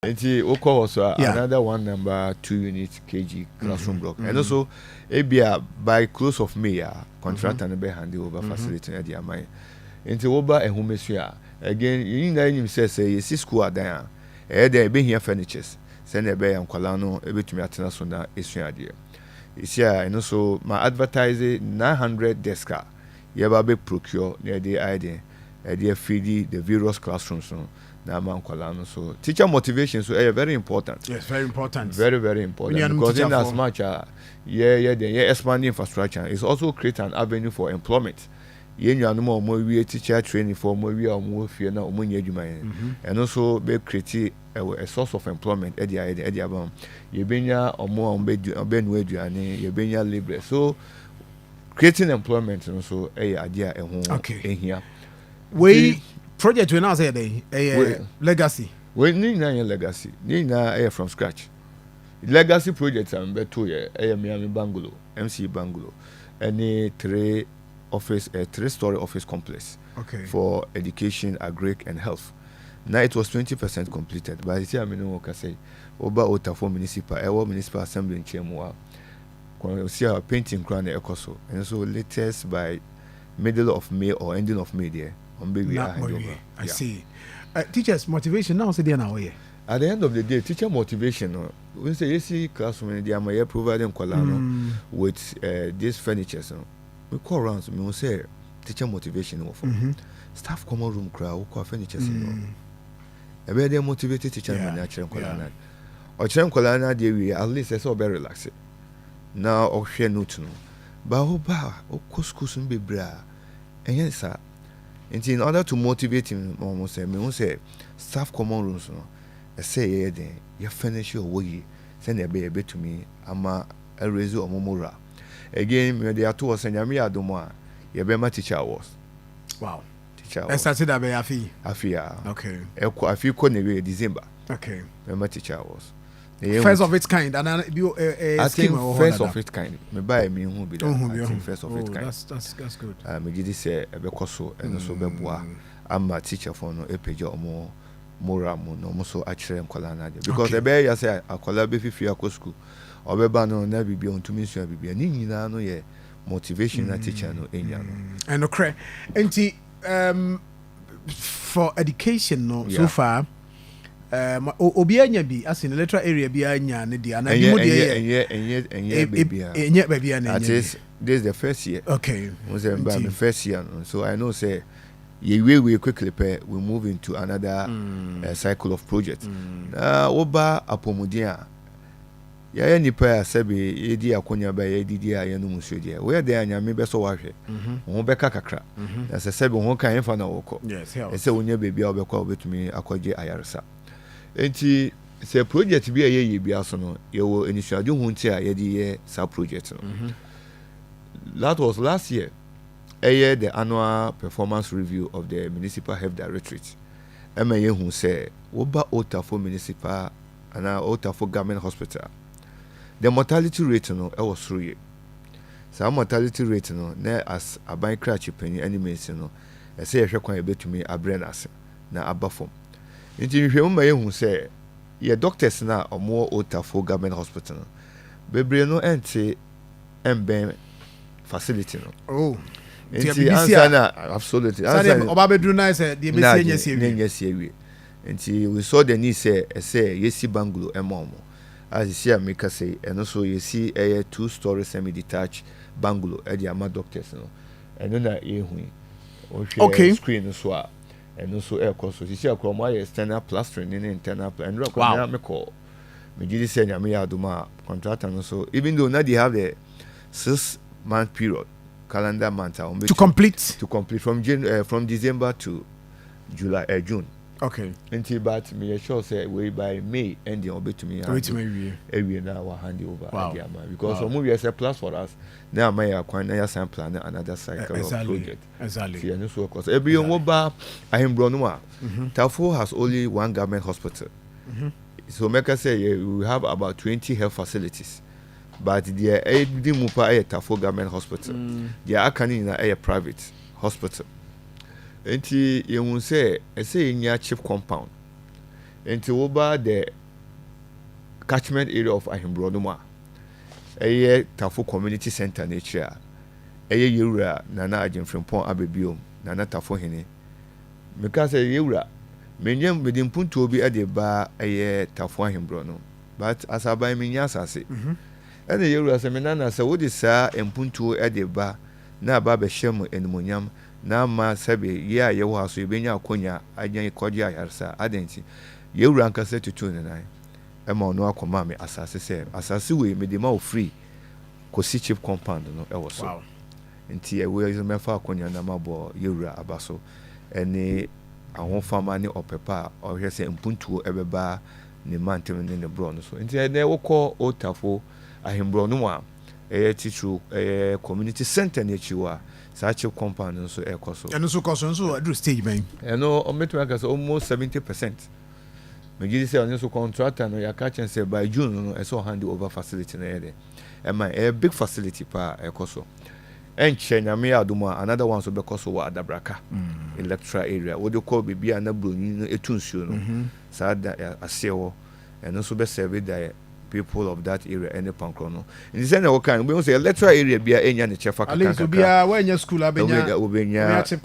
Nti Oko was another one number 2 unit kg classroom block. And also ABA by close of May contract and be hand over facility at the amai. Nti Oba and Humesia again you know him say you see school at there. There be here furnitures. Send a bay and Colano a bit to me at Nasunda issue idea. It's here and also my advertising 900 deska. You have a procure near the idea. Idea feed the various classrooms. So teacher motivation so very important. Yes, very important. Very, very important. Because in as much expanding infrastructure, it's also create an avenue for employment. You know more teacher training for more fear now and also be create a source of employment at the above. You benya or more on bed you benya labor. So creating employment and also idea in here. We project we now say legacy. We need legacy. Need from scratch. Legacy projects are better Miami Bungalow, MCE Bungalow, any 3-story office complex. Okay. For education, agric and health. Now it was 20% completed. But it's here I mean say over Tafo municipal assembly in Chemwa. See our painting crown Ekoso. And so latest by middle of May or ending of May there. I see. Teachers' motivation now say they are now here. At the end of the day, teacher motivation. We say you see classroom they are providing Kolano with these furniture. We call around so we say teacher motivation staff common room crowd who call furniture. A very motivated teacher natural Kolana. Or Chem Kolana they we at least it's all very relaxed. Now or share no to know. But school soon be bra. And yes sir. And in order to motivate him, almost say, staff common rooms, I say, you finish your way, send a baby to me, ama a resu or momora. Again, when they are two or send me a domoa, your Bema teacher was. Wow. Teacher. I started a fee. Okay. I feel couldn't December. Okay. Bema teacher was. First of its kind, and I think first of its kind. Me buy me who be that. First of its kind. That's good. Me did say a bekoso and also beboa. I'm a teacher for no page or more no so actually Kolana because the bear ya say a collaborate fi school or beba no na be on to me so be ni nyina no ye motivation na teacher no enya no. And okay. Enti for education no so far obi anya bi as in the literal area bi anya ne dia na bi mo dia enye baby na at least this is the first year. Okay. Was the first year so I know say we quickly we move into another cycle of projects. Oba apomudia ya nipa sabi edi akonya ba ya didi ya no muso dia we dey anya me be so wahwe wo be kakakra na se sabi wo kan fa na woko ese wonya baby a obekwa obetumi akwaje ayaresa. Enti se project bi ye bi aso no ye wo initial hu nti a ye di ye sa project no. That was last year. The annual performance review of the municipal health directorate. Ye hu say oba Tafo municipal and Tafo government hospital. The mortality rate no was 3. So mortality rate no na as aban crash penny enemies no e say hwe kwan ebetumi abrenase na abafom. Nti hwe ye hu say ye doctors na omo Tafo government hospital no bebre no ente emben facility no. Oh. Absolutely. Nti we saw the need say yesi bungalow emomo. As you see make say and also you see a 2-story semi-detached bungalow at the ama doctors no. And then okay. Screen so and also air course. You see Akoma external plastering in internal and rock me call. Me did say me aduma contract and also even though now they have the 6-month period calendar month to complete from December to June. Okay. Until but me sure say we by May ending obe to me every now we hand over because we as a plus for us now my acquire some plan another cycle of project. Exactly. See, and so of course every mobile Tafo has only one government hospital. So make us say we have about 20 health facilities. But the Tafo government hospital. The Akani a private hospital. Enti you say in your chief compound. until over the catchment area of Ahimbronuma. Tafo Community Center nature. Yura Nana Agent from Pont Abebium, Nana Tafo Hene. Because Yura, Menyam within Punto be at the bar Tafo Ahimbrono. But as I buy Minyas, I say, and the Yura Seminana, so what is Sir and Punto at the bar, na Baba Shem and Munyam, na Ma Sabi, you have so been your conya, I didn't call ya, sir, I didn't see. You rank a set to 2 and 9. Emma no Akoma me asase we me the more free kosi chip compound no e was so nti e we is me fa akonya na mabo yewura abaso ene ahon fama ne opepa o hwe se mpuntuo ebeba ne mantem ne bro no so nti e wo ko Tafo Ahimbro no a teacher community center ne chiwa sa chip compound no so e koso eno so koso so adu stage ben eno o metu aka so almost 70%. Megidi say on so contractor no ya catch and say by June no so hand over facility na here. A big facility pa ekoso. Enche na me aduma another one so bekoso wa Adabraka electoral area. What you call bibia na broni no etunsuo no. Sa da asewo and so be serve the people of that area any pankro no. In the na wokan we say electoral area bia enya ne chefa kaka. Ale so bia wenya school abenya chip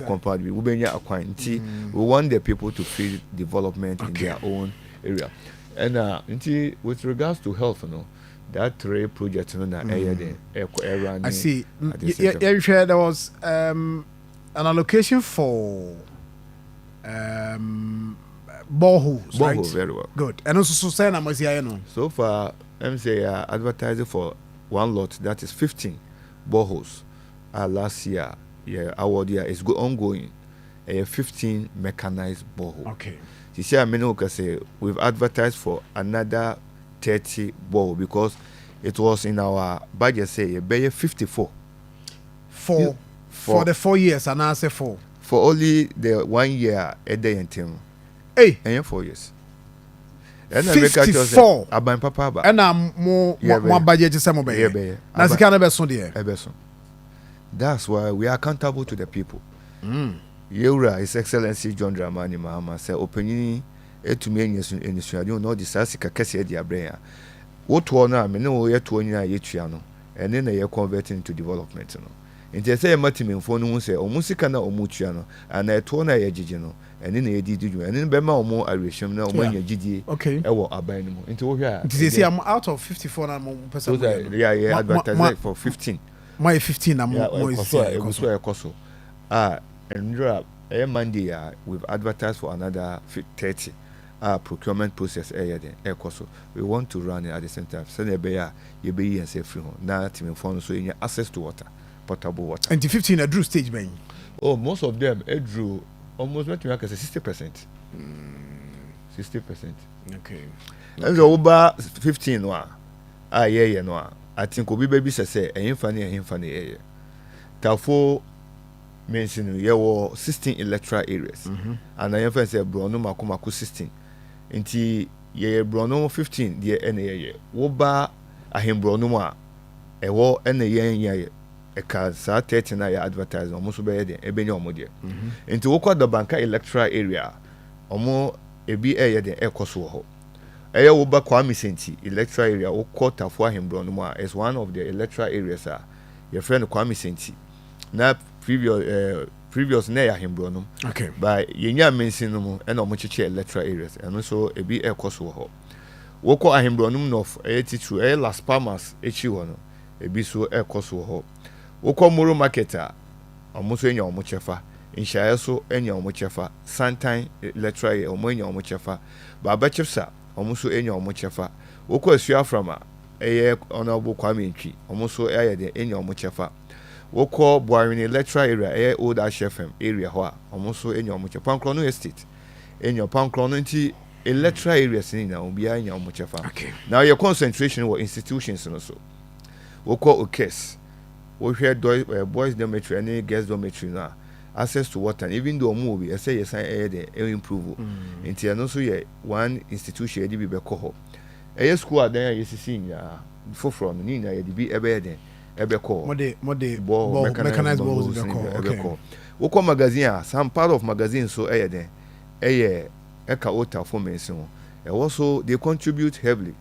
compound we benya akwan nti we want the people to feel development in their own area. And nti with regards to health no that 3 projects no na I see. There was an allocation for boreholes, right? Very well. Good. And also so say na no. So far MCE advertising for one lot that is 15 boreholes. Last year award year is ongoing. 15 mechanized borehole. Okay. This year I say we've advertised for another 30 borehole because it was in our budget say 54 for the 4 years and I say 4 for only the 1 year a day and team. Hey, and 4 years. And 54. Aban papa ba. And I'm more budget is some of it. That's kind of person there. That's why we are accountable to the people. Yewura His Excellency John Dramani Mahama say opinion to me in you know the sasika kese dia brain. What one na me no ye to nyina ye tua no. And then they convert into development no. Nti say matime mfo no say omusika na omutua no and eto na ye gigi no ene na edidi dwuma ene be ma omo arehwem na omo anya gigi e wo aban no mu nti wo hwe a nti say I'm out of 54 na mo person yeah advertise for 15 my 15 na mo is ekoso and Monday we've advertised for another 30 procurement process ekoso we want to run it at the same time so na be ya ye be yi and say free home na team phone so you access to water potable water. And the 15 a drew stage ben. Oh, most of them drew almost what you make 60%. 60%. Okay. And so over 15 no. Yeah no. I think obi baby say funny. Tafo mention ye were 16 electoral areas. And I say Brono Makomako 16. Nti ye Brono 15 the ene wo ba Ahimbrono ma ewo ene ye eka sa 30 na ya advertise omo so be de ebenya omo de enti wo kwa the banka electoral area omo ebi de ekoso ho eye wo ba kwa misenti electoral area wo kwa Tafo Ahimbro no ma is one of the electoral areas your friend kwa misenti na previous na ya Ahimbro no okay by yenya mensi no mo na omo cheche electoral areas and so ebi ekoso ho wo kwa Ahimbro no north titru Las Palmas echi ho no ebi so ekoso ho wokọ moro marketer omuso enya omuchefa inshaye so enya omuchefa santan electoral omo enya omuchefa baba chipsa omuso enya omuchefa wokọ asua frama honorable Kwame Ntwi omuso de enya omuchefa wokọ Buarin electoral area old HFM area ho omuso enya omuchefa Pankro no estate enya Pankro no nti electoral areas ni na obi enya omuchefa now your concentration were institutions no so wokọ okes we hear boys dormitory and girls dormitory now access to water even though movie say yes improve nti no so ye one institution dey be ko ho school adan yesisi nya foforo no ni na ye dey be ebe ko mode mechanized balls be ko wokọ magazine some part of magazine so eka o Tafo mense ho e also they contribute heavily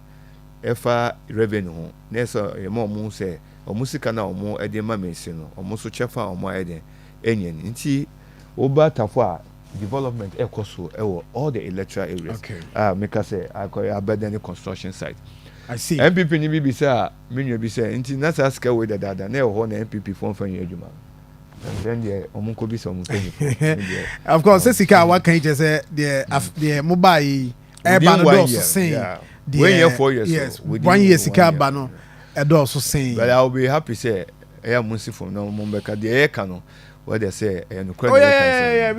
efa revenue ho na so e mo mu say omo sika na omo e de ma mense no omo so chefa omo e de enyen nti oba Tafo a development ekoso ewo all the electoral areas make us say abandon construction site. I see. MPP ni bi say menua bi say nti na sa ska we dada na e ho na MPP fon fan adwuma. Then the omunko bi so of course sika what can you say the mobile e ba no do so sen. When you 4 years. Yes. 1 year sika ba no e do so sen. But I will be happy say e am municipal no mo beka the e ka no what they say e no yeah.